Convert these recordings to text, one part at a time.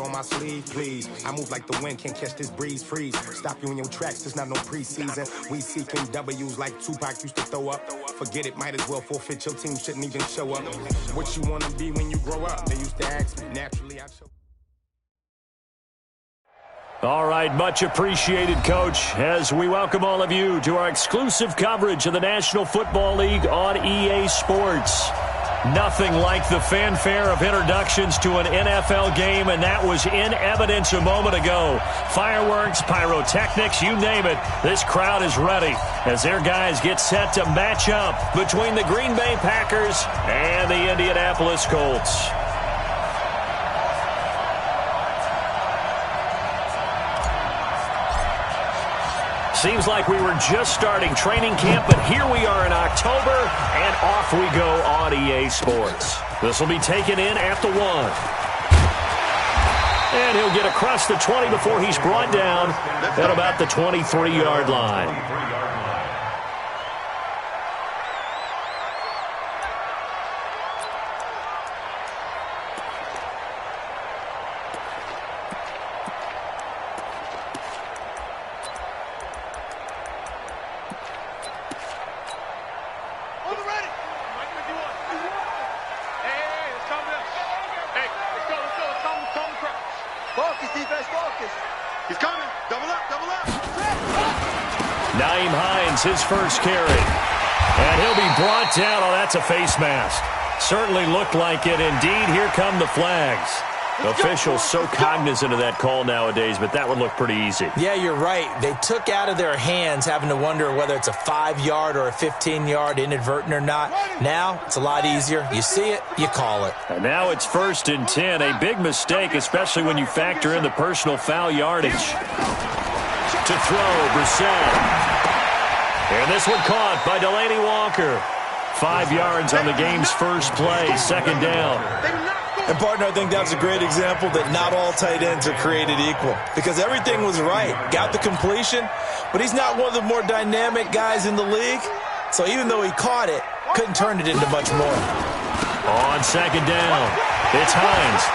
on my sleeve, please. I move like the wind, can't catch this breeze, freeze. Stop you in your tracks, there's not no preseason. We seeking W's like Tupac used to throw up. Forget it, might as well forfeit, your team shouldn't even show up. What you wanna be when you grow up? They used to ask me, naturally I show. All right, much appreciated, Coach, as we welcome all of you to our exclusive coverage of the National Football League on EA Sports. Nothing like the fanfare of introductions to an NFL game, and that was in evidence a moment ago. Fireworks, pyrotechnics, you name it. This crowd is ready as their guys get set to match up between the Green Bay Packers and the Indianapolis Colts. Seems like we were just starting training camp, but here we are in October, and off we go on EA Sports. This will be taken in at the 1. And he'll get across the 20 before he's brought down at about the 23-yard line. His first carry. And he'll be brought down. Oh, that's a face mask. Certainly looked like it. Indeed, here come the flags. Officials so cognizant of that call nowadays, but that would look pretty easy. Yeah, you're right. They took out of their hands having to wonder whether it's a 5-yard or a 15-yard inadvertent or not. Now, it's a lot easier. You see it, you call it. And now it's 1st and 10. A big mistake, especially when you factor in the personal foul yardage. To throw, Brissett. And this one caught by Delaney Walker. 5 yards on the game's first play, 2nd down. And, partner, I think that's a great example that not all tight ends are created equal. Because everything was right. Got the completion, but he's not one of the more dynamic guys in the league. So even though he caught it, couldn't turn it into much more. On 2nd down, it's Hines.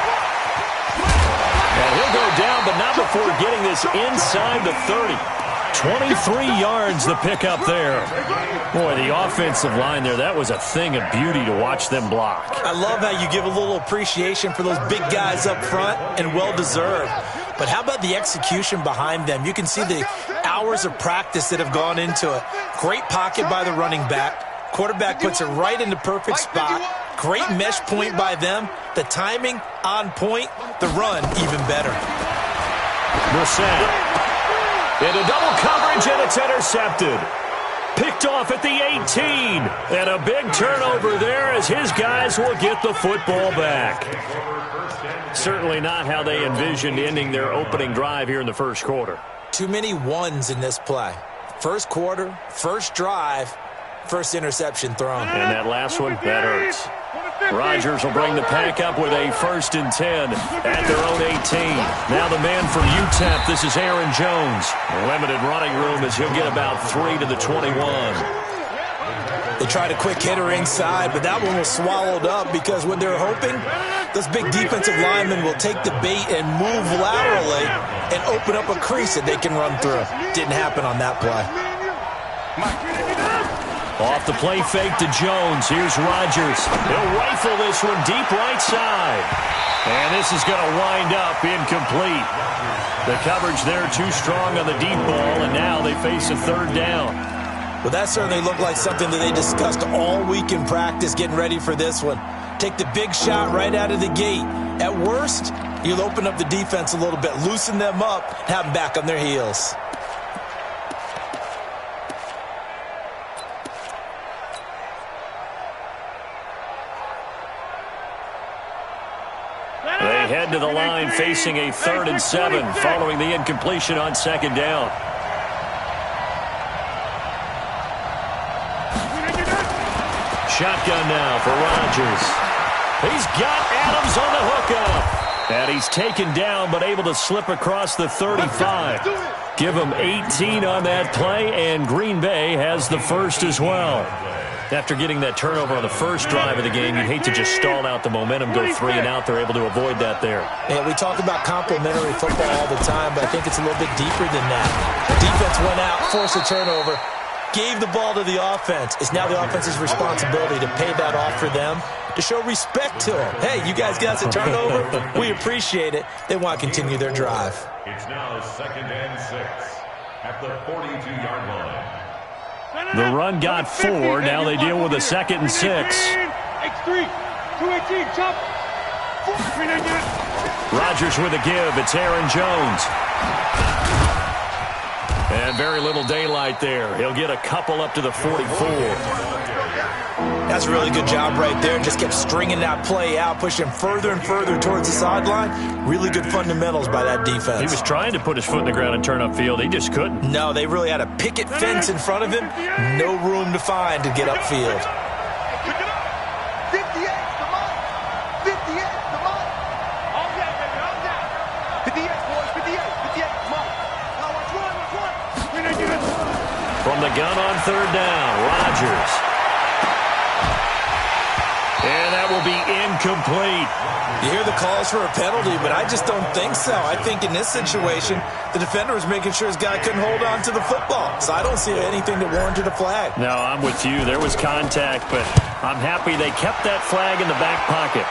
And he'll go down, but not before getting this inside the 30. 23 yards the pickup there. Boy, the offensive line there, that was a thing of beauty to watch them block. I love how you give a little appreciation for those big guys up front, and well-deserved. But how about the execution behind them? You can see the hours of practice that have gone into it. Great pocket by the running back. Quarterback puts it right in the perfect spot. Great mesh point by them. The timing on point. The run even better. Brissett. Into double coverage, and it's intercepted. Picked off at the 18. And a big turnover there as his guys will get the football back. Certainly not how they envisioned ending their opening drive here in the first quarter. Too many ones in this play. First quarter, first drive, first interception thrown. And that last one, that hurts. Rodgers will bring the pack up with a 1st and 10 at their own 18. Now the man from UTEP, this is Aaron Jones. Limited running room as he'll get about 3 to the 21. They tried a quick hitter inside, but that one was swallowed up because when they're hoping, those big defensive linemen will take the bait and move laterally and open up a crease that they can run through. Didn't happen on that play. Off the play fake to Jones. Here's Rodgers. He'll rifle this one deep right side. And this is going to wind up incomplete. The coverage there too strong on the deep ball, and now they face a 3rd down. Well, that certainly looked like something that they discussed all week in practice getting ready for this one. Take the big shot right out of the gate. At worst, you'll open up the defense a little bit, loosen them up, and have them back on their heels. They head to the line facing a 3rd and 7 following the incompletion on 2nd down. Shotgun now for Rodgers. He's got Adams on the hookup. And he's taken down but able to slip across the 35. Give him 18 on that play, and Green Bay has the first as well. After getting that turnover on the first drive of the game, you'd hate to just stall out the momentum, go 3 and out. They're able to avoid that there. Yeah, we talk about complementary football all the time, but I think it's a little bit deeper than that. Defense went out, forced a turnover, gave the ball to the offense. It's now the offense's responsibility to pay that off for them, to show respect to them. Hey, you guys got a turnover? We appreciate it. They want to continue their drive. It's now 2nd and 6 at the 42-yard line. The run got 4. Now they deal with a 2nd and 6. X3, 218, chop. Rodgers with a give. It's Aaron Jones. And very little daylight there. He'll get a couple up to the 44. That's a really good job right there. Just kept stringing that play out, pushing further and further towards the sideline. Really good fundamentals by that defense. He was trying to put his foot in the ground and turn upfield. He just couldn't. No, they really had a picket fence in front of him. No room to find to get upfield. 58, come on. 58, come on. All down, baby, all down. 58, boys, 58, come on. Now watch one. From the gun on 3rd down, Rodgers. And that will be incomplete. You hear the calls for a penalty, but I just don't think so. I think in this situation, the defender was making sure his guy couldn't hold on to the football. So I don't see anything that warranted a flag. No, I'm with you. There was contact, but I'm happy they kept that flag in the back pocket.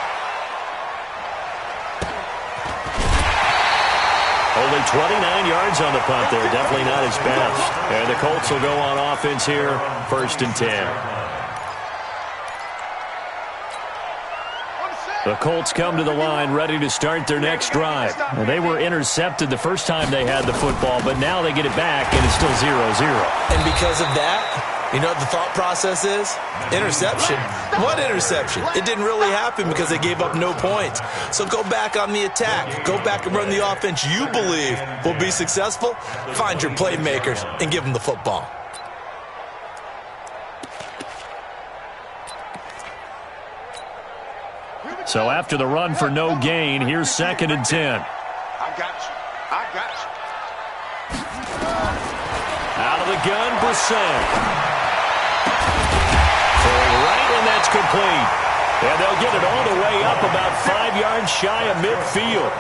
Only 29 yards on the punt there. Definitely not his best. And the Colts will go on offense here, 1st and 10. The Colts come to the line ready to start their next drive. Well, they were intercepted the first time they had the football, but now they get it back, and it's still 0-0. And because of that, you know what the thought process is? Interception. What interception? It didn't really happen because they gave up no points. So go back on the attack. Go back and run the offense you believe will be successful. Find your playmakers and give them the football. So after the run for no gain, here's 2nd and 10. I got you. Out of the gun, Brissett. Throwing right, and that's complete. And they'll get it all the way up about 5 yards shy of midfield.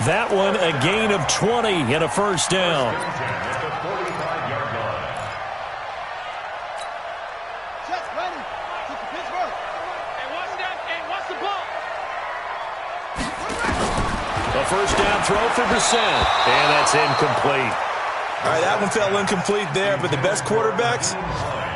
That one a gain of 20 and a 1st down. A 1st down throw for Brissett, and that's incomplete. All right, that one fell incomplete there, but the best quarterbacks,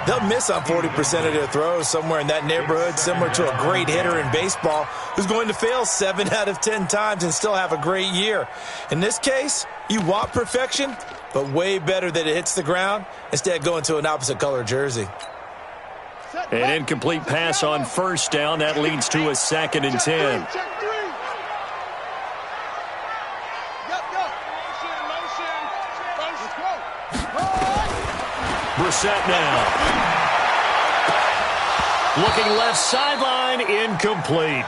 they'll miss on 40% of their throws, somewhere in that neighborhood, similar to a great hitter in baseball who's going to fail 7 out of 10 times and still have a great year. In this case, you want perfection, but way better that it hits the ground instead of going to an opposite color jersey. An incomplete pass on 1st down. That leads to a 2nd and 10. Brissett now. Looking left sideline, incomplete.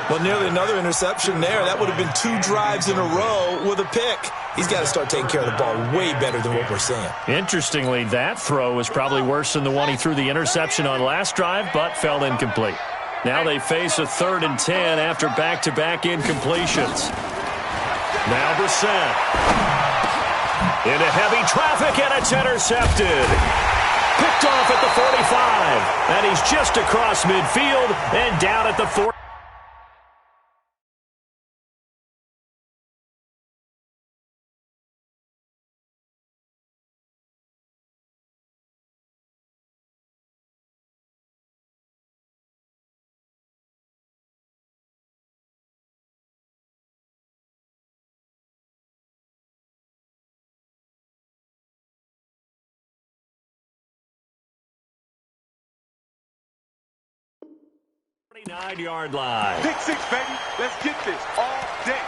Well, nearly another interception there. That would have been 2 drives in a row with a pick. He's got to start taking care of the ball way better than what we're seeing. Interestingly, that throw was probably worse than the one he threw the interception on last drive, but fell incomplete. Now they face a 3rd and 10 after back-to-back incompletions. Now Brissett. Into heavy traffic, and it's intercepted. Picked off at the 45, and he's just across midfield and down at the 40. Nine-yard line. Pick 6, baby. Let's get this all day.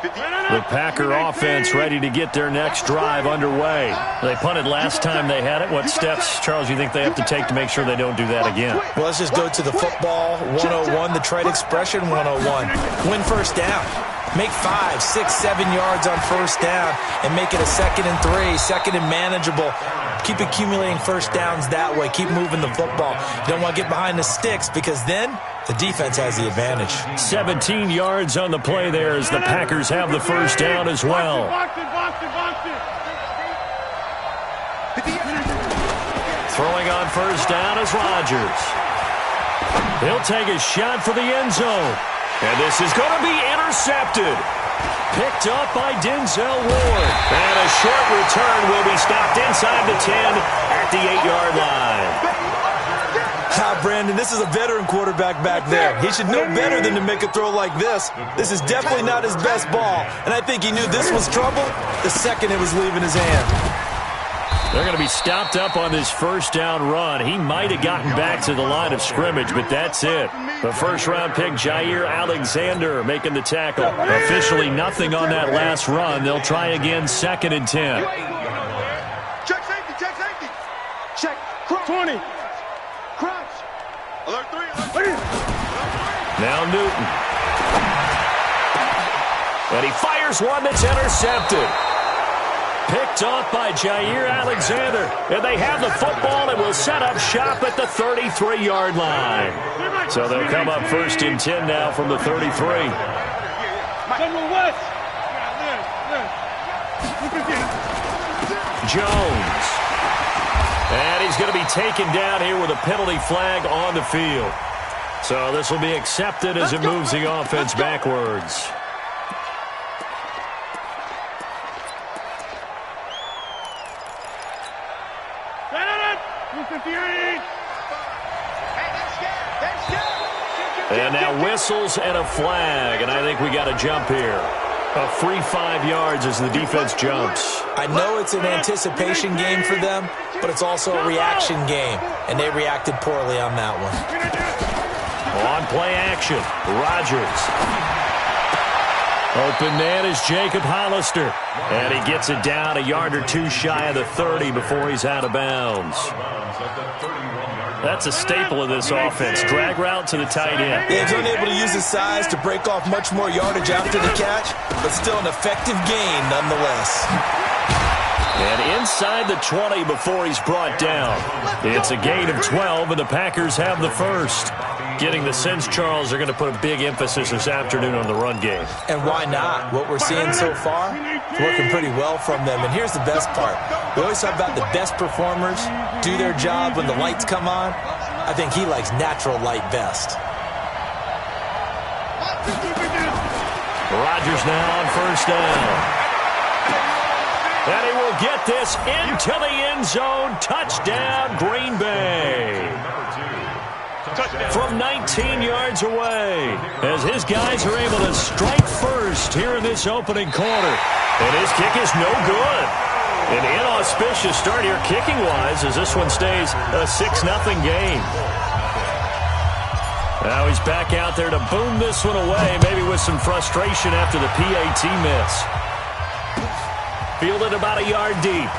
The Packer offense ready to get their next drive underway. They punted last time they had it. What steps, Charles, do you think they have to take to make sure they don't do that again? Well, let's just go to the football 101, the trade expression 101. Win first down. Make 5, 6, 7 yards on first down and make it a 2nd and 3, 2nd and manageable. Keep accumulating first downs that way. Keep moving the football. You don't want to get behind the sticks because then the defense has the advantage. 17 yards on the play there as the Packers have the first down as well. Throwing on first down is Rodgers. He'll take a shot for the end zone. And this is going to be intercepted. Picked up by Denzel Ward. And a short return will be stopped inside the 10 at the 8-yard line. Brandon, this is a veteran quarterback back there. He should know better than to make a throw like this. This is definitely not his best ball. And I think he knew this was trouble the second it was leaving his hand. They're going to be stopped up on this first down run. He might have gotten back to the line of scrimmage, but that's it. The first-round pick, Jair Alexander, making the tackle. Officially nothing on that last run. They'll try again, 2nd and 10. Check safety, check safety. Check. Crouch. 20. Crouch. Alert 3. Now Newton. And he fires one that's intercepted. Picked off by Jair Alexander. And they have the football and will set up shop at the 33-yard line. So they'll come up 1st and 10 now from the 33. Jones. And he's going to be taken down here with a penalty flag on the field. So this will be accepted as it moves the offense backwards. And now whistles and a flag, and I think we got a jump here. A free 5 yards as the defense jumps. I know it's an anticipation game for them, but it's also a reaction game, and they reacted poorly on that one. On play action, Rodgers. Open man is Jacob Hollister. And he gets it down a yard or two shy of the 30 before he's out of bounds. That's a staple of this offense. Drag route to the tight end. Yeah, he's unable to use his size to break off much more yardage after the catch, but still an effective gain nonetheless. And inside the 20 before he's brought down. It's a gain of 12, and the Packers have the first. Getting the sense, Charles, they're going to put a big emphasis this afternoon on the run game. And why not? What we're seeing so far, it's working pretty well from them. And here's the best part. We always talk about the best performers do their job when the lights come on. I think he likes natural light best. Rodgers now on first down. And he will get this into the end zone. Touchdown, Green Bay. From 19 yards away, as his guys are able to strike first here in this opening quarter. And his kick is no good. An inauspicious start here kicking-wise as this one stays a 6-0 game. Now he's back out there to boom this one away, maybe with some frustration after the PAT miss. Fielded about a yard deep.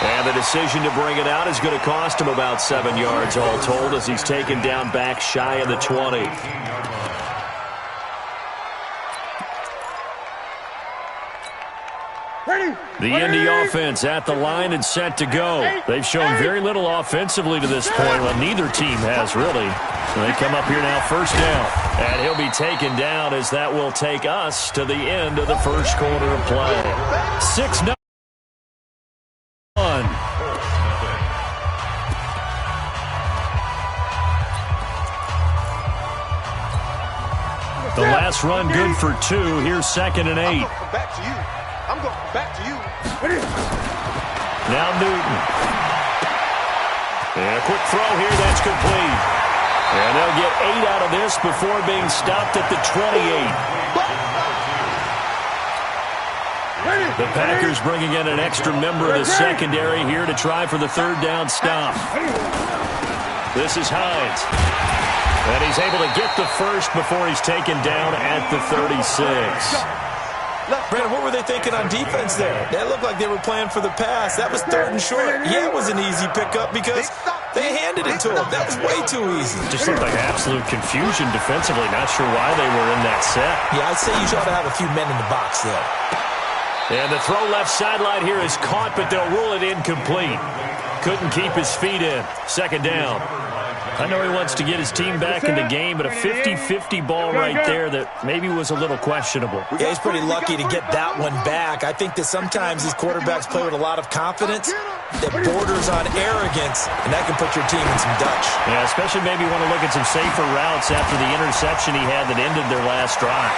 And the decision to bring it out is going to cost him about 7 yards all told as he's taken down back shy of the 20. The Indy offense at the line and set to go. They've shown very little offensively to this point. Well, neither team has really. So they come up here now, first down. And he'll be taken down as that will take us to the end of the first quarter of play. 6-0. The last run good for 2. Here's 2nd and 8. I'm going back to you. Now Newton. And a quick throw here. That's complete. And they'll get 8 out of this before being stopped at the 28. The Packers bringing in an extra member of the secondary here to try for the 3rd down stop. This is Hines. And he's able to get the first before he's taken down at the 36. Brandon, what were they thinking on defense there? They looked like they were playing for the pass. That was 3rd and short. Yeah, it was an easy pickup because they handed it to him. That was way too easy. Just looked like absolute confusion defensively. Not sure why they were in that set. Yeah, I'd say you ought to have a few men in the box there. And the throw left sideline here is caught, but they'll rule it incomplete. Couldn't keep his feet in. 2nd down. I know he wants to get his team back in the game, but a 50-50 ball right there that maybe was a little questionable. Yeah, he's pretty lucky to get that one back. I think that sometimes these quarterbacks play with a lot of confidence that borders on arrogance, and that can put your team in some Dutch. Yeah, especially maybe want to look at some safer routes after the interception he had that ended their last drive.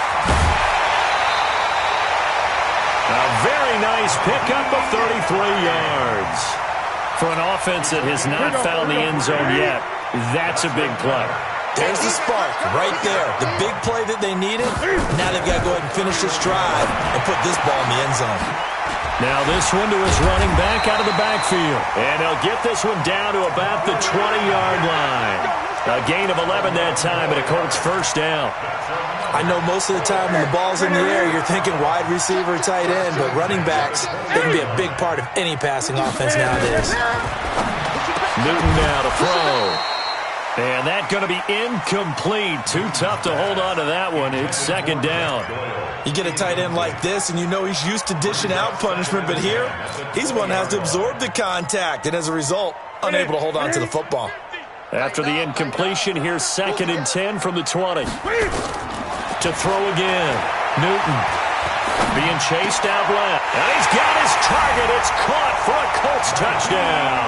A very nice pickup of 33 yards. For an offense that has not found the end zone yet, that's a big play. There's the spark right there. The big play that they needed. Now they've got to go ahead and finish this drive and put this ball in the end zone. Now this one to his running back out of the backfield. And he'll get this one down to about the 20-yard line. A gain of 11 that time, and a Colts first down. I know most of the time when the ball's in the air, you're thinking wide receiver, tight end, but running backs, they can be a big part of any passing offense nowadays. Newton now to throw. And that's going to be incomplete. Too tough to hold on to that one. It's 2nd down. You get a tight end like this, and you know he's used to dishing out punishment, but here, he's the one that has to absorb the contact, and as a result, unable to hold on to the football. After the incompletion, here's 2nd and 10 from the 20. To throw again. Newton being chased out left. And he's got his target. It's caught for a Colts touchdown.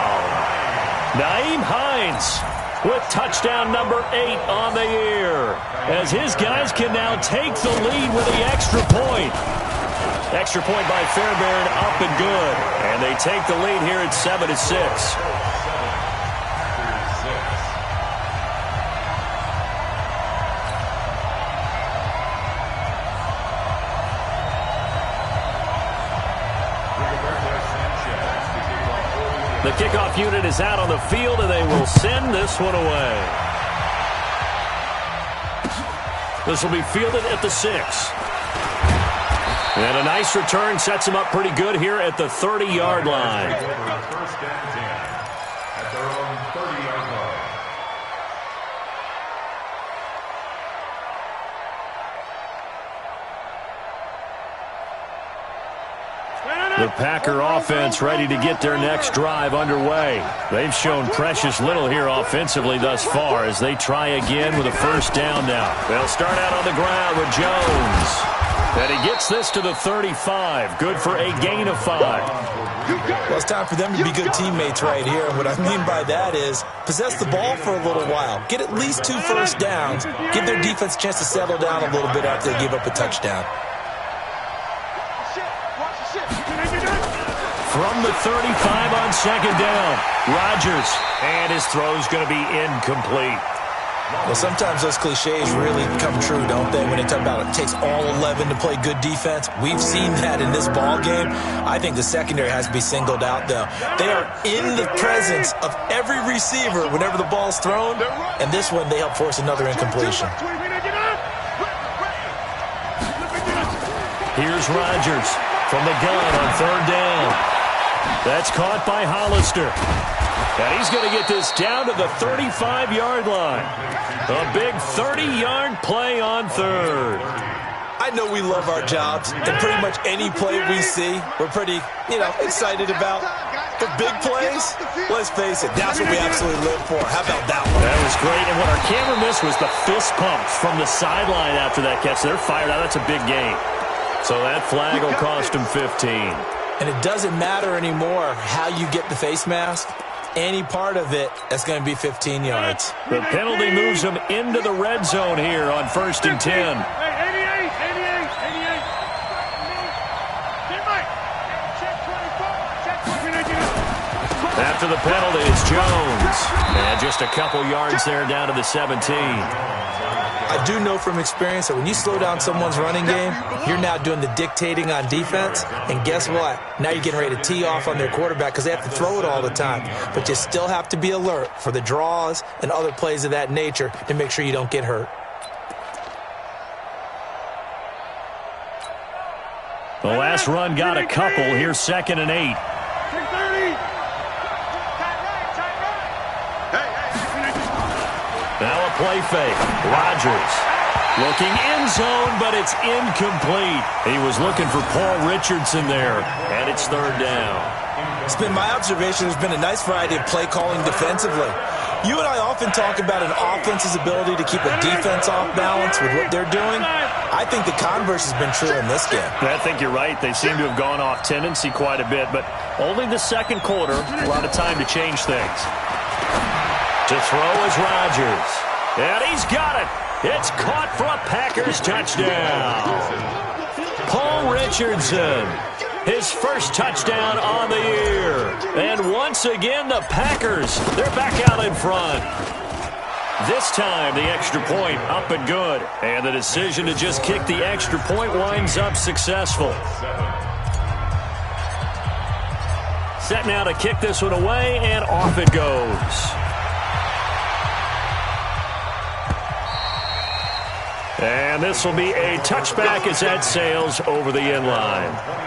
Nyheim Hines with touchdown number 8 on the year, as his guys can now take the lead with the extra point. Extra point by Fairbairn, up and good. And they take the lead here at 7-6. The kickoff unit is out on the field, and they will send this one away. This will be fielded at the 6. And a nice return sets him up pretty good here at the 30-yard line. First and 10 at their own 30-yard line. The Packer offense ready to get their next drive underway. They've shown precious little here offensively thus far as they try again with a first down now. They'll start out on the ground with Jones. And he gets this to the 35. Good for a gain of 5. Well, it's time for them to be good teammates right here. And what I mean by that is possess the ball for a little while. Get at least 2 first downs. Give their defense a chance to settle down a little bit after they give up a touchdown. From the 35 on 2nd down, Rodgers, and his throw's going to be incomplete. Well, sometimes those cliches really come true, don't they, when they talk about it takes all 11 to play good defense. We've seen that in this ball game. I think the secondary has to be singled out, though. They are in the presence of every receiver whenever the ball's thrown, and this one they help force another incompletion. Here's Rodgers from the gun on 3rd down. That's caught by Hollister. And he's going to get this down to the 35-yard line. A big 30-yard play on 3rd. I know we love our jobs, and pretty much any play we see, we're pretty, excited about. But big plays, let's face it, that's what we absolutely live for. How about that one? That was great, and what our camera missed was the fist pumps from the sideline after that catch. They're fired out. That's a big gain. So that flag will cost him 15. And it doesn't matter anymore how you get the face mask. Any part of it, that's going to be 15 yards. The penalty moves him into the red zone here on 1st and 10. After the penalty, it's Jones. And just a couple yards there down to the 17. I do know from experience that when you slow down someone's running game, you're now doing the dictating on defense. And guess what? Now you're getting ready to tee off on their quarterback because they have to throw it all the time. But you still have to be alert for the draws and other plays of that nature to make sure you don't get hurt. The last run got a couple. Here's 2nd and 8. Now a play fake. Rodgers looking end zone, but it's incomplete. He was looking for Paul Richardson there, and it's 3rd down. It's been my observation there's been a nice variety of play calling defensively. You and I often talk about an offense's ability to keep a defense off balance with what they're doing. I think the converse has been true in this game. I think you're right. They seem to have gone off tendency quite a bit, but only the 2nd quarter, a lot of time to change things. To throw is Rodgers. And he's got it. It's caught for a Packers touchdown. Paul Richardson, his first touchdown on the year. And once again, the Packers, they're back out in front. This time, the extra point up and good. And the decision to just kick the extra point winds up successful. Set now to kick this one away, and off it goes. And this will be a touchback as that sails over the end line.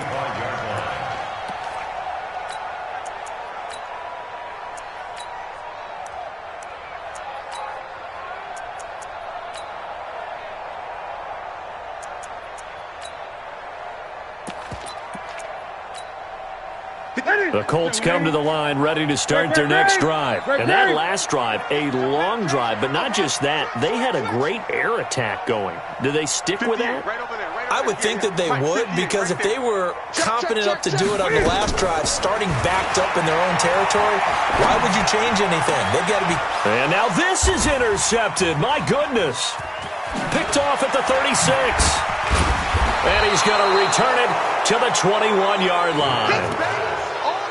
The Colts come to the line ready to start their next drive. And that last drive, a long drive, but not just that. They had a great air attack going. Do they stick with that? I would think that they would, because if they were confident enough to do it on the last drive, starting backed up in their own territory, why would you change anything? They've got to be... And now this is intercepted. My goodness. Picked off at the 36. And he's going to return it to the 21-yard line.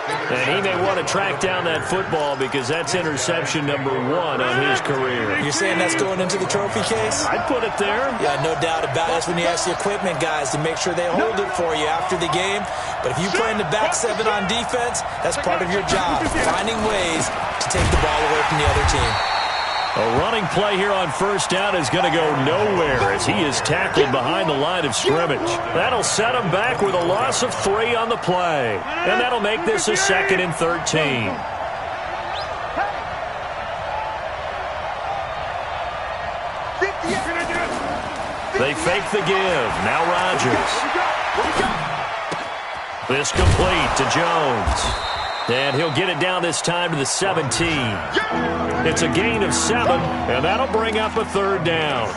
And he may want to track down that football because that's interception number 1 on his career. You're saying that's going into the trophy case? I'd put it there. Yeah, no doubt about it. That's when you ask the equipment guys to make sure they hold it for you after the game. But if you play in the back 7 on defense, that's part of your job, finding ways to take the ball away from the other team. A running play here on first down is going to go nowhere as he is tackled behind the line of scrimmage. That'll set him back with a loss of 3 on the play. And that'll make this a 2nd and 13. They fake the give. Now Rodgers. This complete to Jones. And he'll get it down this time to the 17. It's a gain of 7, and that'll bring up a 3rd down.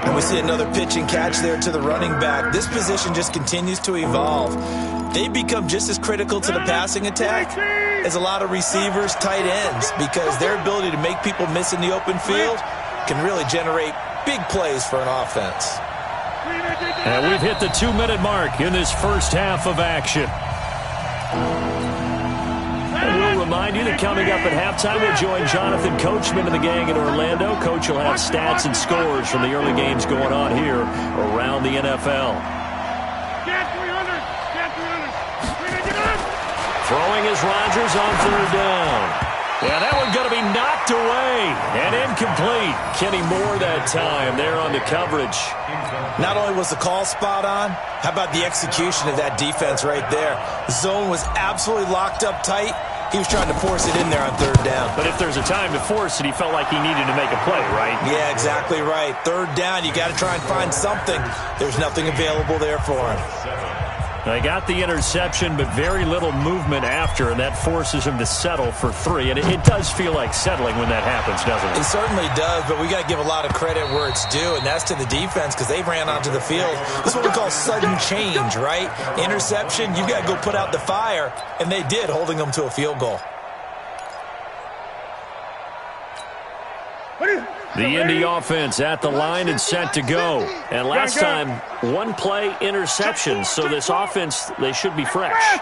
And we see another pitch and catch there to the running back. This position just continues to evolve. They become just as critical to the passing attack as a lot of receivers, tight ends, because their ability to make people miss in the open field can really generate big plays for an offense. And we've hit the 2-minute mark in this first half of action. And we'll remind you that coming up at halftime, we'll join Jonathan Coachman and the gang in Orlando. Coach will have stats and scores from the early games going on here around the NFL. Throwing is Rodgers on 3rd down. Yeah, that one going to be knocked away and incomplete. Kenny Moore that time there on the coverage. Not only was the call spot on, how about the execution of that defense right there? The zone was absolutely locked up tight. He was trying to force it in there on 3rd down. But if there's a time to force it, he felt like he needed to make a play, right? Yeah, exactly right. 3rd down, you got to try and find something. There's nothing available there for him. They got the interception, but very little movement after, and that forces him to settle for 3. And it does feel like settling when that happens, doesn't it? It certainly does, but we got to give a lot of credit where it's due, and that's to the defense because they ran onto the field. This is what we call sudden change, right? Interception, you got to go put out the fire, and they did, holding them to a field goal. The Indy offense at the line and set to go. And last time, one-play interceptions. So this offense, they should be fresh.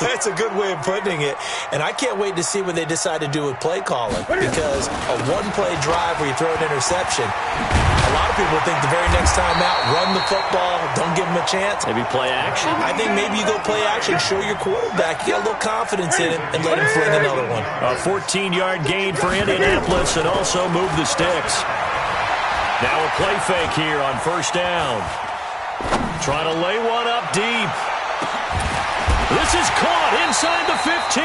That's a good way of putting it. And I can't wait to see what they decide to do with play calling, because a one-play drive where you throw an interception, a lot of people think the very next time out, run the football, don't give them a chance. Maybe play action? I think maybe you go play action, show your quarterback, you got a little confidence in him, and let him fling another one. A 14-yard gain for Indianapolis, and also move the sticks. Now a play fake here on first down. Trying to lay one up deep. This is caught inside the 15.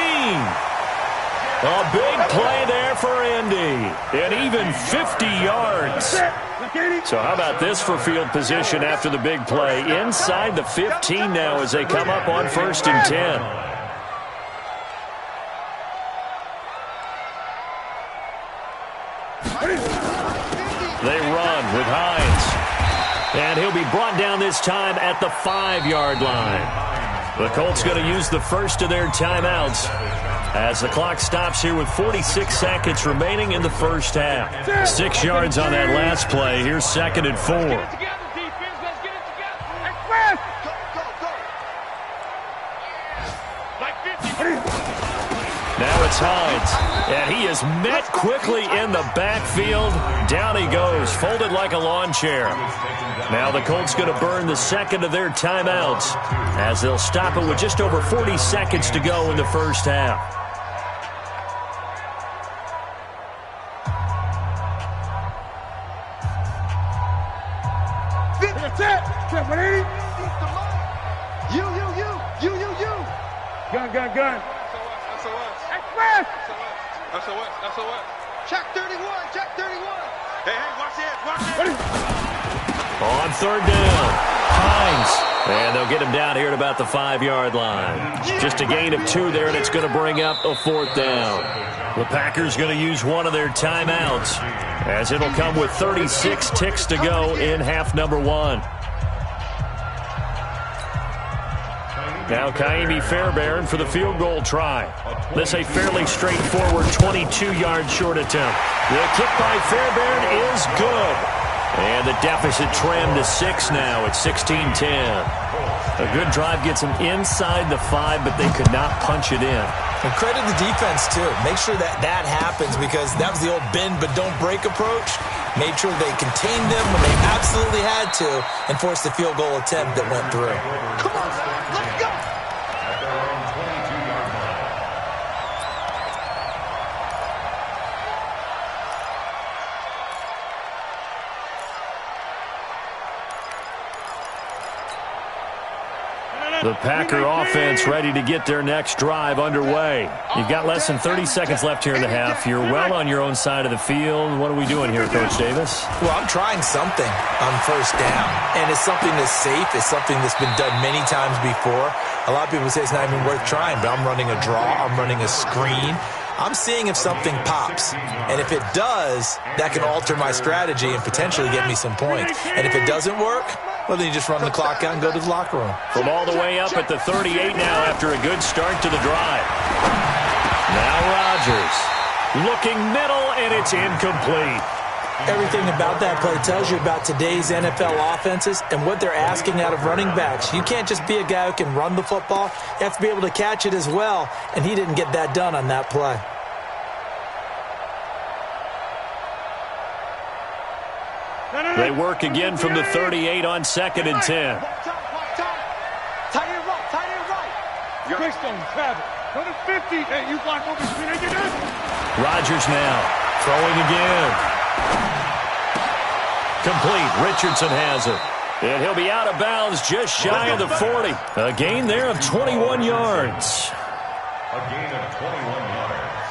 A big play there for Indy. And even 50 yards. So how about this for field position after the big play? Inside the 15 now as they come up on first and 10. They run with Hines. And he'll be brought down this time at the 5-yard line. The Colts going to use the first of their timeouts as the clock stops here with 46 seconds remaining in the first half. 6 yards on that last play. Here's 2nd and 4. Now it's Hines, and he is met quickly in the backfield. Down he goes, folded like a lawn chair. Now the Colts going to burn the second of their timeouts as they'll stop it with just over 40 seconds to go in the first half. Gun. Express! SOS. Check 31. Hey, watch it. On third down, Hines. And they'll get him down here at about the 5-yard line. Just a gain of 2 there, and it's going to bring up a 4th down. The Packers going to use one of their timeouts as it'll come with 36 ticks to go in half number 1. Now Kaimi Fairbairn for the field goal try. This a fairly straightforward 22-yard short attempt. The kick by Fairbairn is good. And the deficit trimmed to 6 now at 16-10. A good drive gets them inside the 5, but they could not punch it in. And credit the defense, too. Make sure that happens, because that was the old bend but don't break approach. Made sure they contained them when they absolutely had to and forced the field goal attempt that went through. Come on, let's go! The Packer offense ready to get their next drive underway. You've got less than 30 seconds left here in the half. You're well on your own side of the field. What are we doing here, Coach Davis? Well, I'm trying something on first down, and it's something that's safe. It's something that's been done many times before. A lot of people say it's not even worth trying, but I'm running a draw. I'm running a screen. I'm seeing if something pops. And if it does, that can alter my strategy and potentially get me some points. And if it doesn't work, well, then you just run the clock out and go to the locker room. From all the way up at the 38 now after a good start to the drive. Now Rodgers looking middle, and it's incomplete. Everything about that play tells you about today's NFL offenses and what they're asking out of running backs. You can't just be a guy who can run the football. You have to be able to catch it as well, and he didn't get that done on that play. They work again from the 38 on 2nd and 10. Tight end right. Greystone, grab it. Go to 50. Hey, you block over screen. Hey, get in. Rodgers now throwing again. Complete. Richardson has it. And he'll be out of bounds just shy of the 40. A gain there of 21 yards. A gain of 21 yards.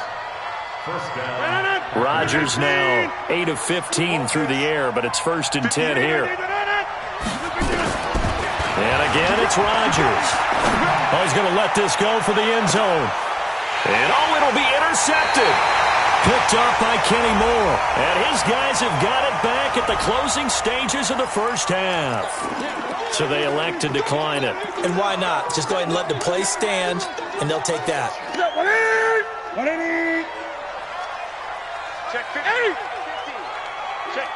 First down. Rodgers now 8 of 15 through the air, but it's 1st and 10 here. And again, it's Rodgers. Oh, he's going to let this go for the end zone. And oh, it'll be intercepted. Picked up by Kenny Moore. And his guys have got it back at the closing stages of the first half. So they elect to decline it. And why not? Just go ahead and let the play stand, and they'll take that. Check 50. Check.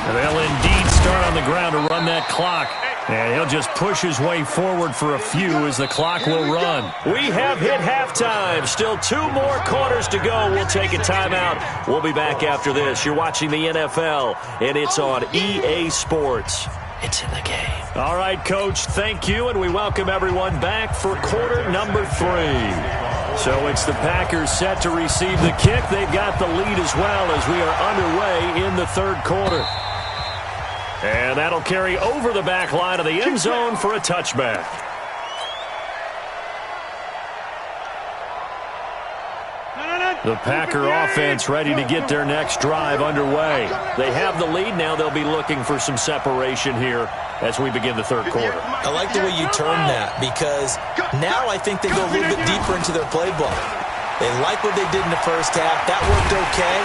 They'll indeed start on the ground to run that clock. And he'll just push his way forward for a few as the clock will run. We have hit halftime. Still 2 more quarters to go. We'll take a timeout. We'll be back after this. You're watching the NFL, and it's on EA Sports. It's in the game. All right, Coach, thank you, and we welcome everyone back for quarter number 3. So it's the Packers set to receive the kick. They've got the lead as well as we are underway in the third quarter. And that'll carry over the back line of the end zone for a touchback. The Packer offense ready to get their next drive underway. They have the lead. Now they'll be looking for some separation here as we begin the third quarter. I like the way you term that because now I think they go a little bit deeper into their playbook. They like what they did in the first half. That worked okay.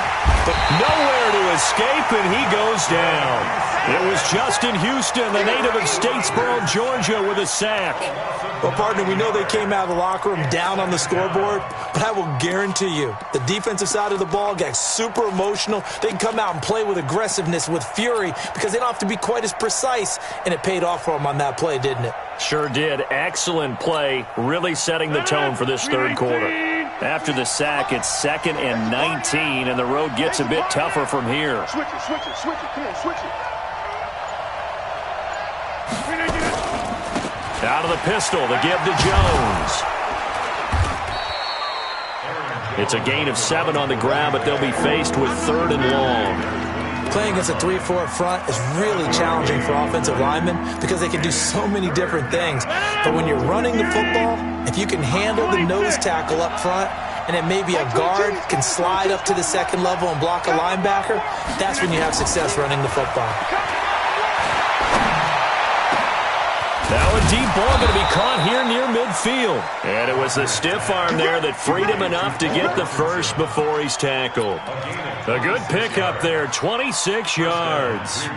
But nowhere to escape, and he goes down. It was Justin Houston, the native of Statesboro, Georgia, with a sack. Well, partner, we know they came out of the locker room down on the scoreboard, but I will guarantee you the defensive side of the ball got super emotional. They can come out and play with aggressiveness, with fury, because they don't have to be quite as precise, and it paid off for them on that play, didn't it? Sure did. Excellent play, really setting the tone for this third quarter. After the sack, it's 2nd and 19, and the road gets a bit tougher from here. Switch it. Come on, switch it. Out of the pistol, the give to Jones. It's a gain of 7 on the ground, but they'll be faced with 3rd and long. Playing against a 3-4 front is really challenging for offensive linemen because they can do so many different things. But when you're running the football, if you can handle the nose tackle up front, and then maybe a guard can slide up to the second level and block a linebacker, that's when you have success running the football. Now a deep ball going to be caught here near midfield. And it was the stiff arm there that freed him enough to get the first before he's tackled. A good pickup there, 26 yards.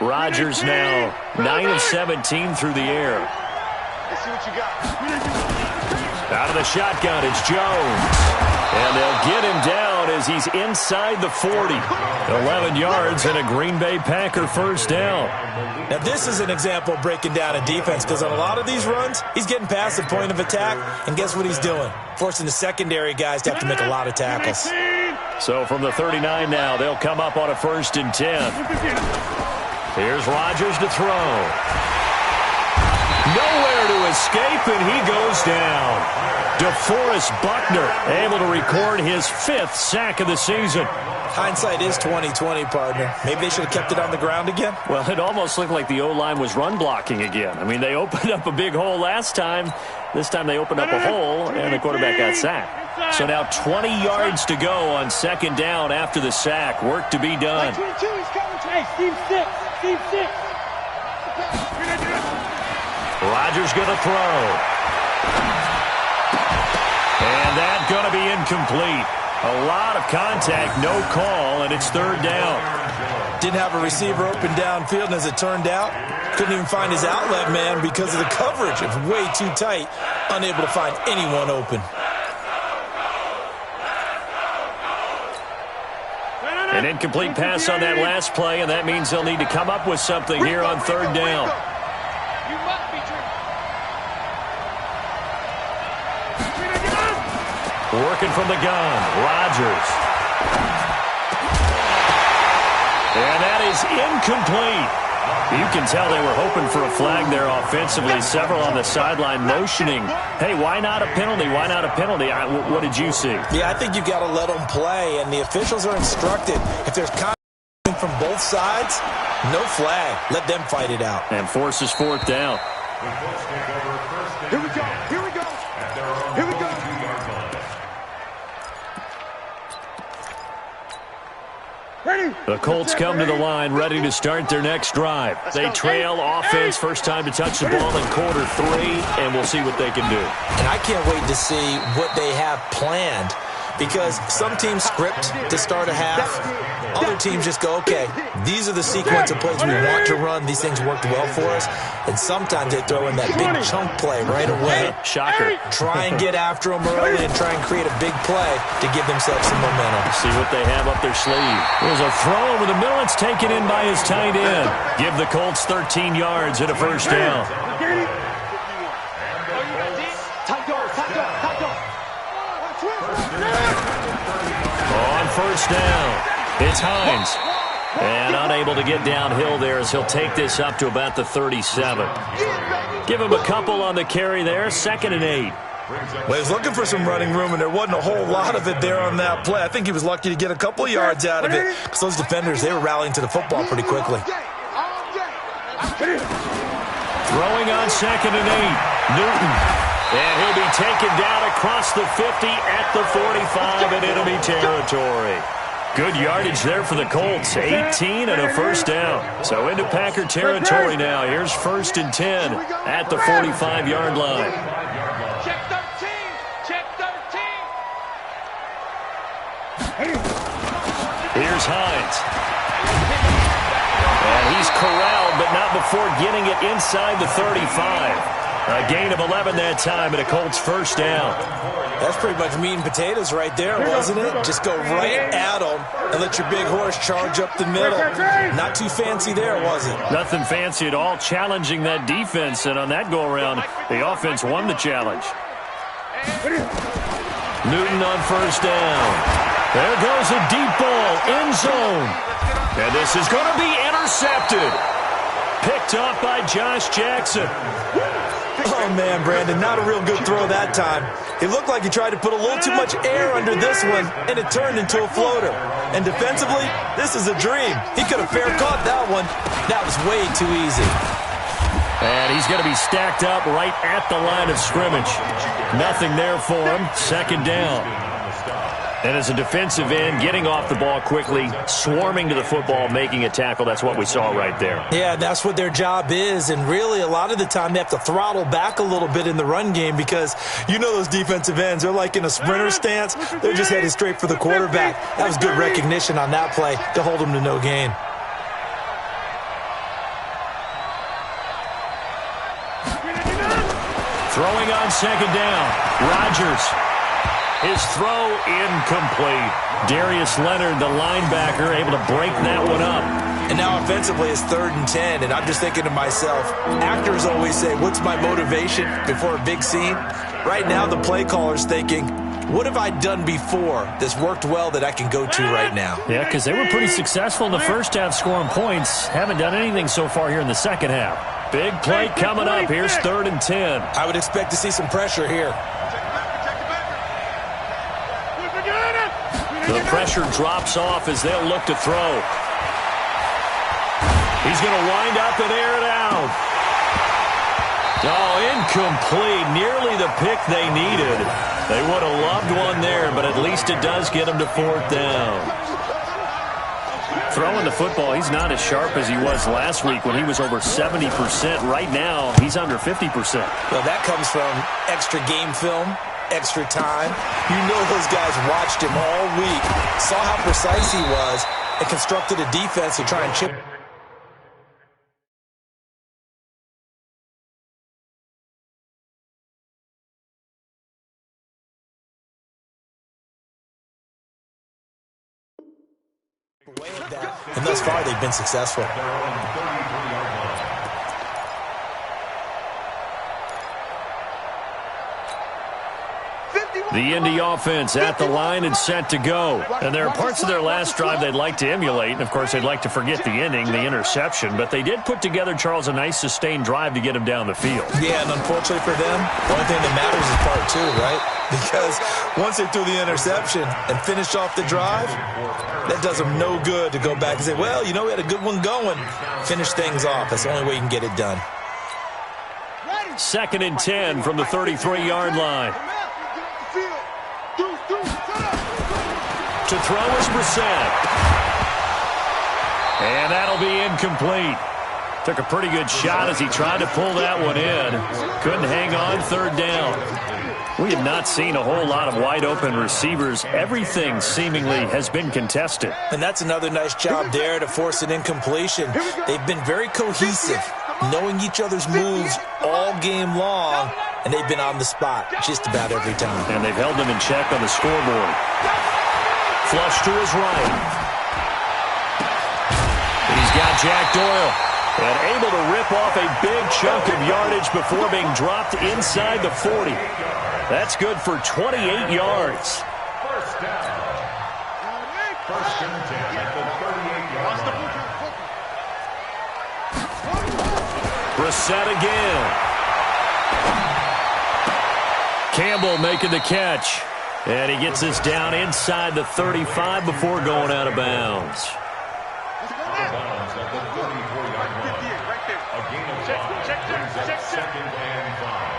Rodgers now 9 of 17 through the air. Let's see what you got. Out of the shotgun, it's Jones. And they'll get him down as he's inside the 40. 11 yards and a Green Bay Packer first down. Now, this is an example of breaking down a defense because on a lot of these runs, he's getting past the point of attack, and guess what he's doing? Forcing the secondary guys to have to make a lot of tackles. So from the 39 now, they'll come up on a 1st and 10. Here's Rodgers to throw. Nowhere to escape, and he goes down. DeForest Buckner able to record his 5th sack of the season. Hindsight is 20/20, partner. Maybe they should have kept it on the ground again. Well, it almost looked like the O-line was run blocking again. I mean, they opened up a big hole last time. This time they opened up a hole, and the quarterback got sacked. So now 20 yards to go on 2nd down after the sack. Work to be done. Hey, Steve 6. Rodgers going to throw. And that's going to be incomplete. A lot of contact, no call, and it's 3rd down. Didn't have a receiver open downfield, and as it turned out, couldn't even find his outlet man because of the coverage. It's way too tight, unable to find anyone open. An incomplete pass on that last play, and that means they'll need to come up with something here on 3rd down. Working from the gun, Rodgers. And that is incomplete. You can tell they were hoping for a flag there offensively. Several on the sideline motioning, hey, why not a penalty? Why not a penalty? What did you see? Yeah, I think you got to let them play, and the officials are instructed. If there's contact from both sides, no flag. Let them fight it out. And forces 4th down. Here we go. The Colts come to the line ready to start their next drive. They trail offense, first time to touch the ball in quarter 3, and we'll see what they can do. And I can't wait to see what they have planned because some teams script to start a half. Other teams just go, okay, these are the sequence of plays we want to run. These things worked well for us. And sometimes they throw in that big chunk play right away. Shocker. Try and get after them early and try and create a big play to give themselves some momentum. See what they have up their sleeve. There's a throw over the middle. It's taken in by his tight end. Give the Colts 13 yards and a first down. On first down, it's Hines. And unable to get downhill there as he'll take this up to about the 37. Give him a couple on the carry there, 2nd and 8. Well, he was looking for some running room, and there wasn't a whole lot of it there on that play. I think he was lucky to get a couple of yards out of it because those defenders, they were rallying to the football pretty quickly. Throwing on 2nd and 8, Newton. And he'll be taken down across the 50 at the 45 in enemy territory. Good yardage there for the Colts, 18 and a first down. So into Packer territory now. Here's 1st and 10 at the 45-yard line. Check 13. Check 13. Here's Hines. And he's corralled, but not before getting it inside the 35. A gain of 11 that time and a Colts first down. That's pretty much meat and potatoes right there, wasn't it? Just go right at them and let your big horse charge up the middle. Not too fancy there, was it? Nothing fancy at all, challenging that defense. And on that go-around, the offense won the challenge. Newton on first down. There goes a deep ball, end zone. And this is going to be intercepted. Picked off by Josh Jackson. Oh, man, Brandon, not a real good throw that time. It looked like he tried to put a little too much air under this one, and it turned into a floater. And defensively, this is a dream. He could have fair caught that one. That was way too easy. And he's going to be stacked up right at the line of scrimmage. Nothing there for him. 2nd down. And as a defensive end, getting off the ball quickly, swarming to the football, making a tackle, that's what we saw right there. Yeah, that's what their job is. And really, a lot of the time, they have to throttle back a little bit in the run game because you know those defensive ends, they're like in a sprinter stance. They're just headed straight for the quarterback. That was good recognition on that play to hold them to no gain. Throwing on 2nd down, Rodgers. His throw incomplete. Darius Leonard, the linebacker, able to break that one up. And now offensively it's 3rd and 10, and I'm just thinking to myself, actors always say, what's my motivation before a big scene? Right now the play caller's thinking, what have I done before that's worked well that I can go to right now? Yeah, because they were pretty successful in the first half scoring points. Haven't done anything so far here in the second half. Big play coming up. Here's 3rd and 10. I would expect to see some pressure here. The pressure drops off as they'll look to throw. He's going to wind up and air it out. Oh, incomplete. Nearly the pick they needed. They would have loved one there, but at least it does get them to 4th down. Throwing the football, he's not as sharp as he was last week when he was over 70%. Right now, he's under 50%. Well, that comes from extra game film. Extra time. You know those guys watched him all week, saw how precise he was, and constructed a defense to try and chip. And thus far, they've been successful. The Indy offense at the line and set to go. And there are parts of their last drive they'd like to emulate. And, of course, they'd like to forget the ending, the interception. But they did put together, Charles, a nice sustained drive to get him down the field. Yeah, and unfortunately for them, the only thing that matters is part 2, right? Because once they threw the interception and finished off the drive, that does them no good to go back and say, well, you know, we had a good one going. Finish things off. That's the only way you can get it done. 2nd and 10 from the 33-yard line. To throw is Brissett. And that'll be incomplete. Took a pretty good shot as he tried to pull that one in. Couldn't hang on. 3rd down. We have not seen a whole lot of wide-open receivers. Everything seemingly has been contested. And that's another nice job there to force an incompletion. They've been very cohesive, knowing each other's moves all game long, and they've been on the spot just about every time. And they've held them in check on the scoreboard. Flush to his right. He's got Jack Doyle. And able to rip off a big chunk of yardage before being dropped inside the 40. That's good for 28 yards. First down. First and 10 at the 38-yard line. Brissett again. Campbell making the catch. And he gets this down inside the 35 before going out of bounds. Out of bounds at the 34-yard line. A gain of 5 brings up second and 5.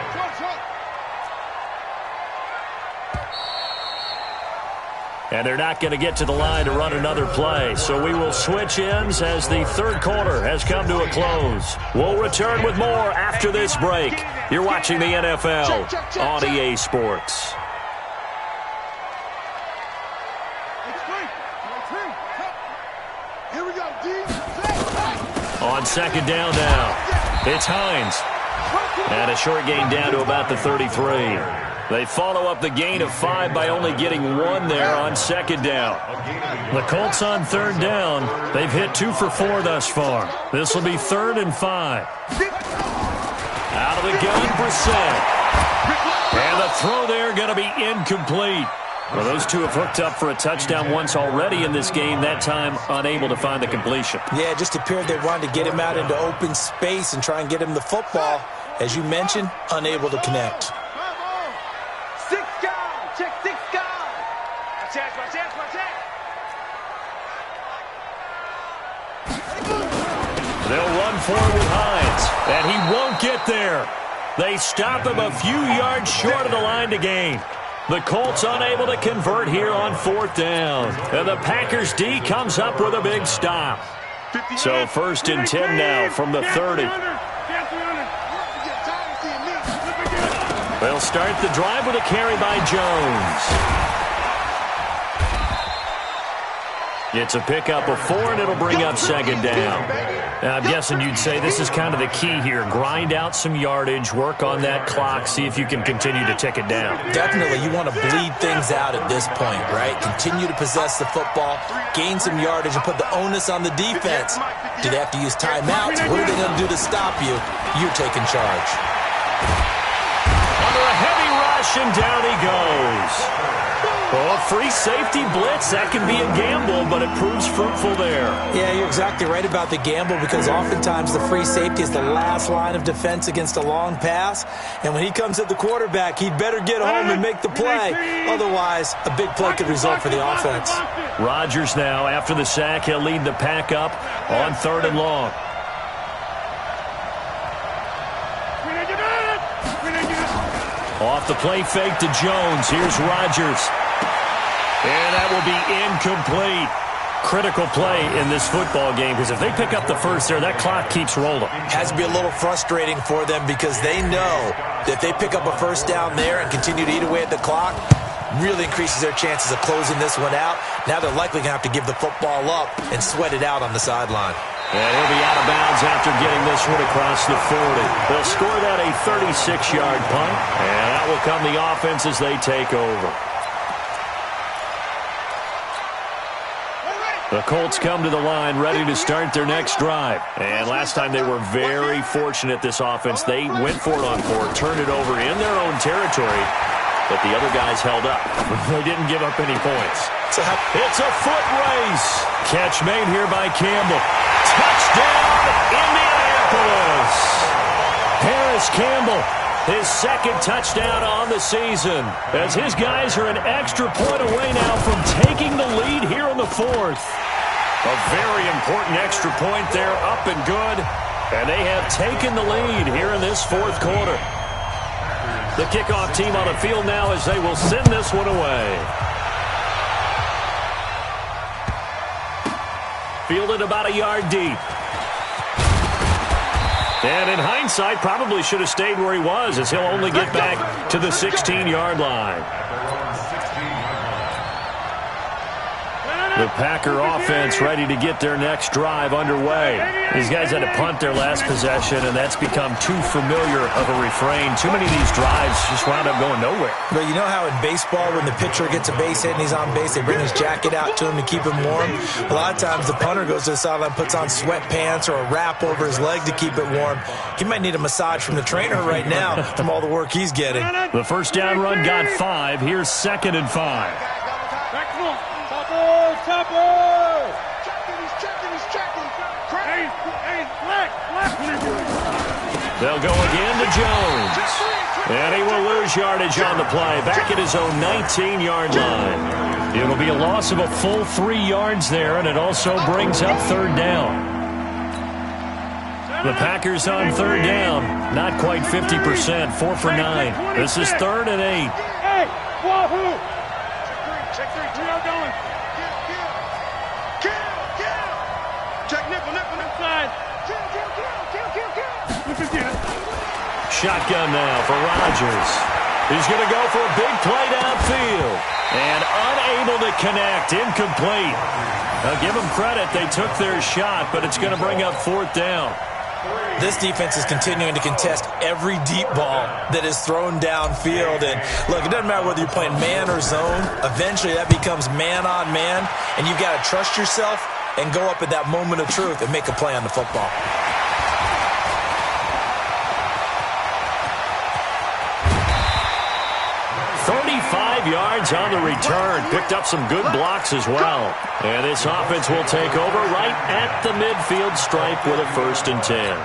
And they're not going to get to the line to run another play. So we will switch ends as the third quarter has come to a close. We'll return with more after this break. You're watching the NFL on EA Sports. On second down now, it's Hines. And a short gain down to about the 33. They follow up the gain of 5 by only getting 1 there on second down. The Colts on third down. They've hit 2 for 4 thus far. This will be 3rd and 5. Out of the gun, Brissett. And the throw there going to be incomplete. Well, those two have hooked up for a touchdown once already in this game, that time unable to find the completion. Yeah, it just appeared they wanted to get him out into open space and try and get him the football. As you mentioned, unable to connect. They'll run forward with Hines, and he won't get there. They stop him a few yards short of the line to gain. The Colts unable to convert here on 4th down. And the Packers D comes up with a big stop. So 1st and 10 now from the 30. They'll start the drive with a carry by Jones. It's a pickup of 4, and it'll bring up second down. Now, I'm guessing you'd say this is kind of the key here. Grind out some yardage, work on that clock, see if you can continue to tick it down. Definitely, you want to bleed things out at this point, right? Continue to possess the football, gain some yardage, and put the onus on the defense. Do they have to use timeouts? What are they going to do to stop you? You're taking charge. Under a heavy rush, and down he goes. Well, free safety blitz, that can be a gamble, but it proves fruitful there. Yeah, you're exactly right about the gamble because oftentimes the free safety is the last line of defense against a long pass. And when he comes at the quarterback, he'd better get home and make the play. Otherwise, a big play could result for the offense. Rodgers now, after the sack, he'll lead the pack up on 3rd and long. Off the play fake to Jones. Here's Rodgers. And that will be incomplete. Critical play in this football game because if they pick up the first there, that clock keeps rolling. Has to be a little frustrating for them because they know that if they pick up a first down there and continue to eat away at the clock, really increases their chances of closing this one out. Now they're likely going to have to give the football up and sweat it out on the sideline. And he'll be out of bounds after getting this one across the 40. They'll score that a 36-yard punt, and that will come the offense as they take over. The Colts come to the line ready to start their next drive. And last time they were very fortunate, this offense. They went for it on 4, turned it over in their own territory, but the other guys held up. They didn't give up any points. It's a foot race. Catch made here by Campbell. Touchdown, Indianapolis. Harris Campbell, his 2nd touchdown on the season, as his guys are an extra point away now from taking the lead here in the 4th. A very important extra point there, up and good, and they have taken the lead here in this 4th quarter. The kickoff team on the field now as they will send this one away. Fielded about a yard deep. And in hindsight, probably should have stayed where he was, as he'll only get back to the 16-yard line. The Packer offense ready to get their next drive underway. These guys had to punt their last possession, and that's become too familiar of a refrain. Too many of these drives just wound up going nowhere. But you know how in baseball, when the pitcher gets a base hit and he's on base, they bring his jacket out to him to keep him warm? A lot of times the punter goes to the sideline, puts on sweatpants or a wrap over his leg to keep it warm. He might need a massage from the trainer right now from all the work he's getting. The first down run got 5. Here's 2nd and 5. They'll go again to Jones. And he will lose yardage on the play. Back at his own 19-yard line. It'll be a loss of a full 3 yards there, and it also brings up 3rd down. The Packers on 3rd down. Not quite 50%. 4 for 9. This is 3rd and 8. Hey, wahoo! Check 3. 3 are going. Kill. Check nickel inside. Kill. Shotgun now for Rodgers. He's going to go for a big play downfield. And unable to connect. Incomplete. Now give them credit. They took their shot, but it's going to bring up 4th down. This defense is continuing to contest every deep ball that is thrown downfield. And look, it doesn't matter whether you're playing man or zone. Eventually that becomes man on man. And you've got to trust yourself and go up at that moment of truth and make a play on the football. 35 yards on the return. Picked up some good blocks as well. And this offense will take over right at the midfield stripe with a 1st and 10.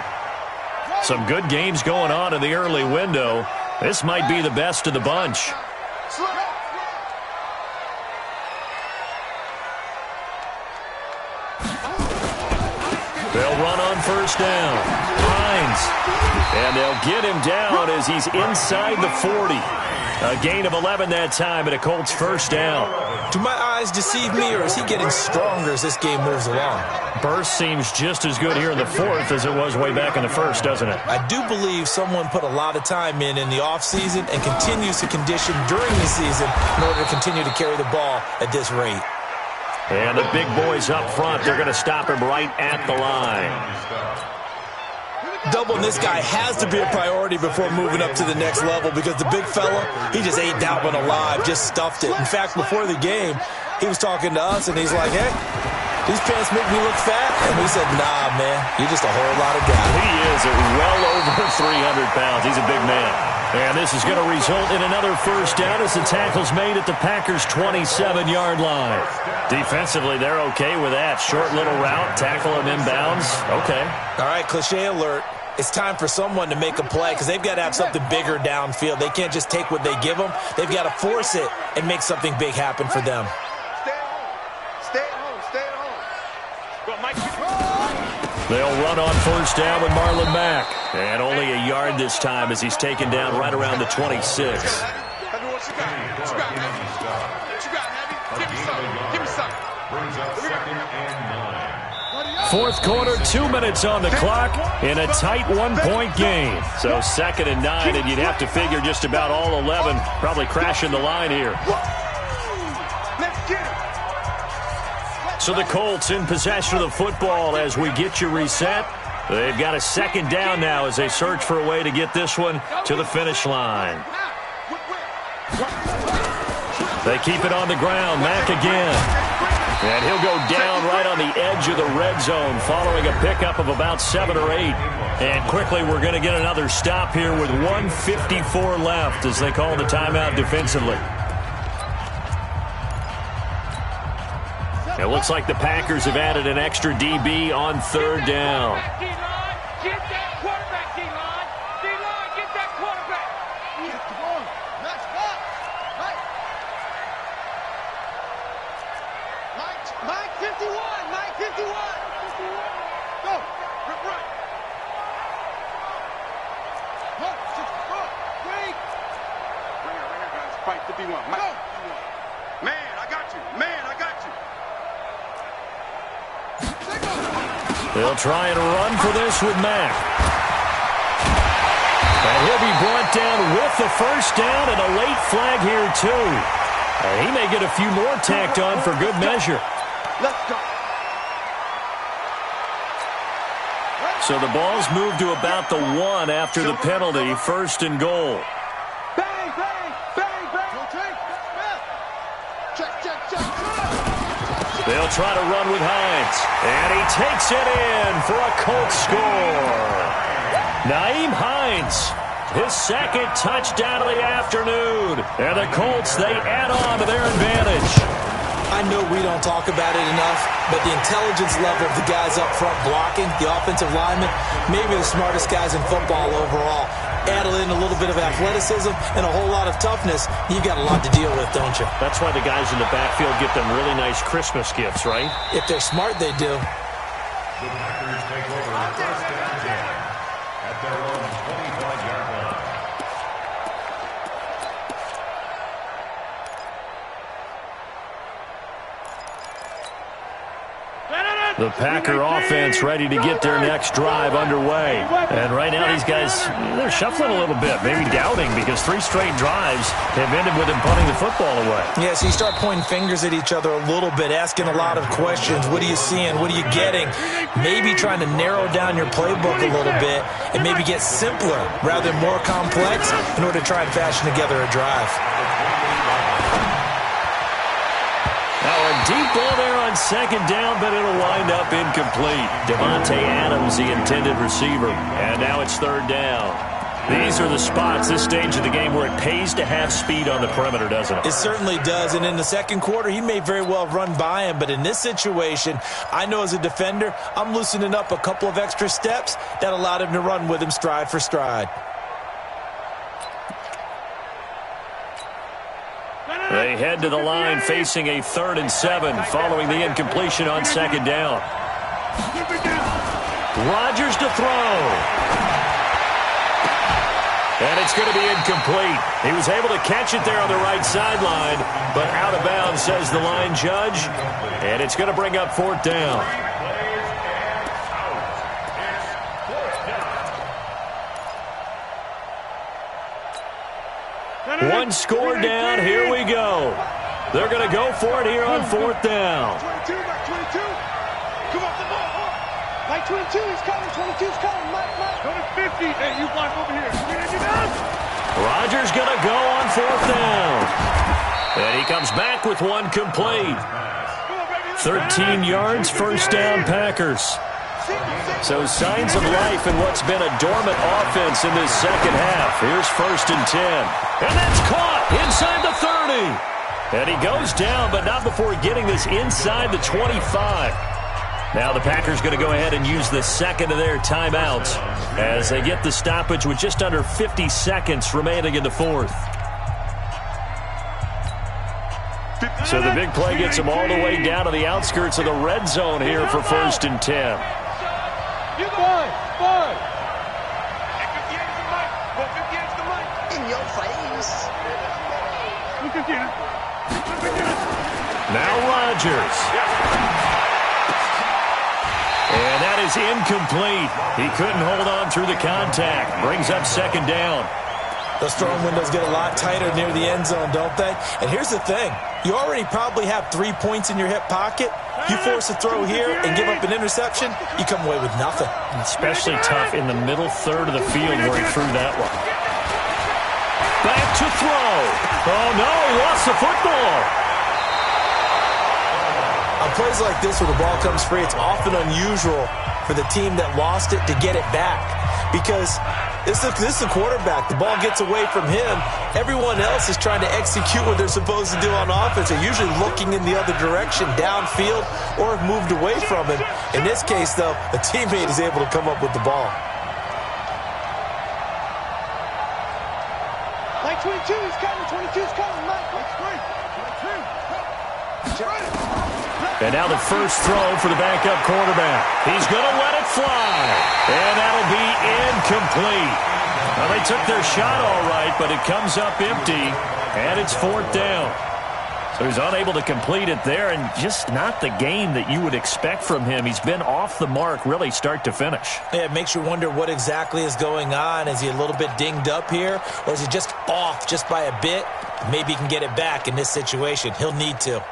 Some good games going on in the early window. This might be the best of the bunch. They'll run on 1st down. Hines. And they'll get him down as he's inside the 40. A gain of 11 that time, and a Colts 1st down. Do my eyes deceive me, or is he getting stronger as this game moves along? Burst seems just as good here in the 4th as it was way back in the 1st, doesn't it? I do believe someone put a lot of time in the offseason and continues to condition during the season in order to continue to carry the ball at this rate. And the big boys up front, they're going to stop him right at the line. Doubling this guy has to be a priority before moving up to the next level, because the big fella, he just ate that one alive, just stuffed it. In fact, before the game, he was talking to us, and he's like, hey, these pants make me look fat? And we said, nah, man, you're just a whole lot of guy. He is well over 300 pounds. He's a big man. And this is going to result in another 1st down as the tackle's made at the Packers' 27-yard line. Defensively, they're okay with that. Short little route, tackle him inbounds. Okay. All right, cliche alert. It's time for someone to make a play, because they've got to have something bigger downfield. They can't just take what they give them. They've got to force it and make something big happen for them. Stay at home. Go, Mike. They'll run on 1st down with Marlon Mack. And only a yard this time as he's taken down right around the 26. Fourth quarter, 2 minutes on the clock in a tight 1-point game. So 2nd and 9, and you'd have to figure just about all 11 probably crashing the line here. So the Colts in possession of the football as we get you reset. They've got a 2nd down now as they search for a way to get this one to the finish line. They keep it on the ground. Mack again. And he'll go down right on the edge of the red zone following a pickup of about 7 or 8. And quickly we're going to get another stop here with 1:54 left as they call the timeout defensively. It looks like the Packers have added an extra DB on 3rd down. Get that quarterback, D-line. D-line, get that quarterback. Nice block. Mike 51. Mike 51. Go. Right. Go. Wait. Right here, guys. Fight 51. Mike. Man, I got you. They'll try and run for this with Mack. And he'll be brought down with the first down and a late flag here, too. And he may get a few more tacked on for good measure. Let's go. So the ball's moved to about the 1 after the penalty, first and goal. Bang, bang, bang, bang. Check. They'll try to run with Hines. And he takes it in for a Colts score. Nyheim Hines, his second touchdown of the afternoon. And the Colts, they add on to their advantage. I know we don't talk about it enough, but the intelligence level of the guys up front blocking, the offensive linemen, maybe the smartest guys in football overall. Add in a little bit of athleticism and a whole lot of toughness, you've got a lot to deal with, don't you? That's why the guys in the backfield get them really nice Christmas gifts, right? If they're smart, they do. The Packers take over first and 10 at their own 25-yard line. The Packer offense ready to get their next drive underway. And right now these guys, they're shuffling a little bit, maybe doubting, because 3 straight drives have ended with them punting the football away. Yeah, so you start pointing fingers at each other a little bit, asking a lot of questions. What are you seeing? What are you getting? Maybe trying to narrow down your playbook a little bit and maybe get simpler rather than more complex in order to try and fashion together a drive. Now a deep ball there on second down, but it'll wind up incomplete. Devontae Adams, the intended receiver. And now it's third down. These are the spots, this stage of the game, where it pays to have speed on the perimeter, doesn't it? It certainly does. And in the second quarter, he may very well run by him. But in this situation, I know as a defender, I'm loosening up a couple of extra steps that allowed him to run with him stride for stride. They head to the line facing a 3rd and 7 following the incompletion on second down. Rodgers to throw. And it's going to be incomplete. He was able to catch it there on the right sideline, but out of bounds, says the line judge. And it's going to bring up 4th down. One score down. Here we go. They're going to go for it here on 4th down. 22, Mike 22. Come off the ball. Mike 22, he's coming. 22's coming. Mike. Go to 50. Hey, you block over here. Rodgers going to go on 4th down. And he comes back with one complete. 13 yards, first down, Packers. So signs of life in what's been a dormant offense in this second half. Here's 1st and 10. And that's caught inside the 30. And he goes down, but not before getting this inside the 25. Now the Packers going to go ahead and use the second of their timeouts as they get the stoppage with just under 50 seconds remaining in the 4th. So the big play gets them all the way down to the outskirts of the red zone here for 1st and 10. You go. 58's the mic. 58's the mic. In your face. Look again. Now Rodgers. And that is incomplete. He couldn't hold on through the contact. Brings up second down. Those throwing windows get a lot tighter near the end zone, don't they? And here's the thing. You already probably have 3 points in your hip pocket. You force a throw here and give up an interception, you come away with nothing. Especially tough in the middle third of the field where he threw that one. Back to throw. Oh, no, he lost the football. On plays like this where the ball comes free, it's often unusual for the team that lost it to get it back. Because this is a quarterback. The ball gets away from him. Everyone else is trying to execute what they're supposed to do on offense. They're usually looking in the other direction, downfield, or have moved away from him. In this case, though, a teammate is able to come up with the ball. Mike 22 is coming. 22's coming. Mike 22. And now the first throw for the backup quarterback. He's going to let it fly. And that'll be incomplete. Well, they took their shot all right, but it comes up empty. And it's 4th down. So he's unable to complete it there, and just not the game that you would expect from him. He's been off the mark really start to finish. Yeah, it makes you wonder what exactly is going on. Is he a little bit dinged up here, or is he just off just by a bit? Maybe he can get it back in this situation. He'll need to.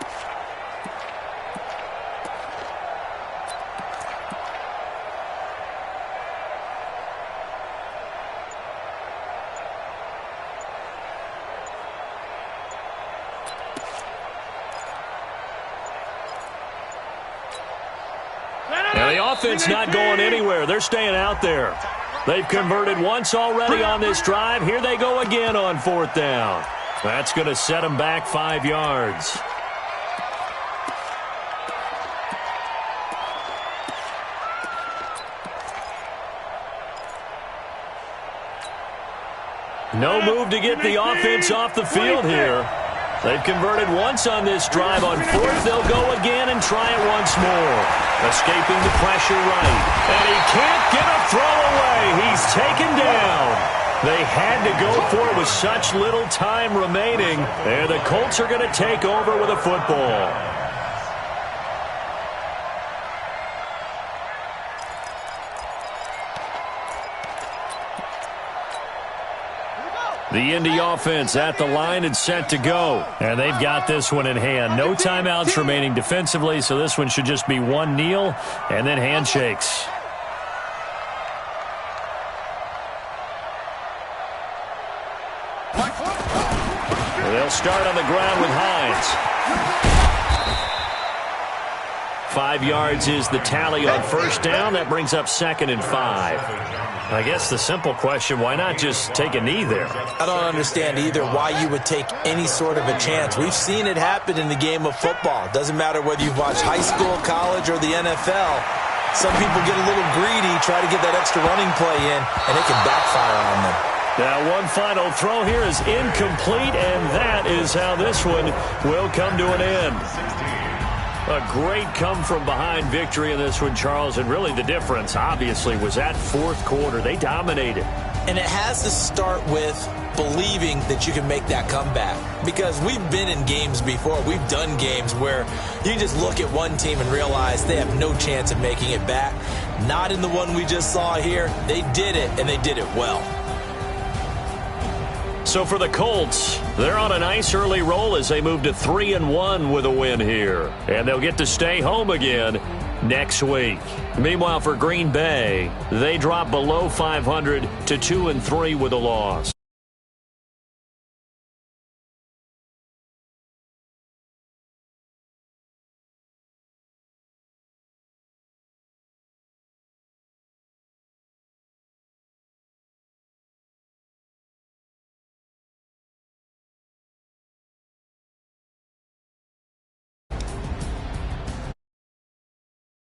And the offense not going anywhere. They're staying out there. They've converted once already on this drive. Here they go again on 4th down. That's going to set them back 5 yards. No move to get the offense off the field here. They've converted once on this drive. On 4th, they'll go again and try it once more. Escaping the pressure right. And he can't get a throw away. He's taken down. They had to go for it with such little time remaining. And the Colts are going to take over with a football. The Indy offense at the line and set to go. And they've got this one in hand. No timeouts remaining defensively, so this one should just be one kneel and then handshakes. They'll start on the ground with Hines. 5 yards is the tally on 1st down. That brings up 2nd and 5. I guess the simple question, why not just take a knee there? I don't understand either why you would take any sort of a chance. We've seen it happen in the game of football. Doesn't matter whether you've watched high school, college, or the NFL. Some people get a little greedy, try to get that extra running play in, and it can backfire on them. Now one final throw here is incomplete, and that is how this one will come to an end. A great come-from-behind victory in this one, Charles, and really the difference, obviously, was that 4th quarter. They dominated. And it has to start with believing that you can make that comeback. Because we've been in games before. We've done games where you just look at one team and realize they have no chance of making it back. Not in the one we just saw here. They did it, and they did it well. So for the Colts, they're on a nice early roll as they move to 3-1 with a win here. And they'll get to stay home again next week. Meanwhile, for Green Bay, they drop below 500 to 2-3 with a loss.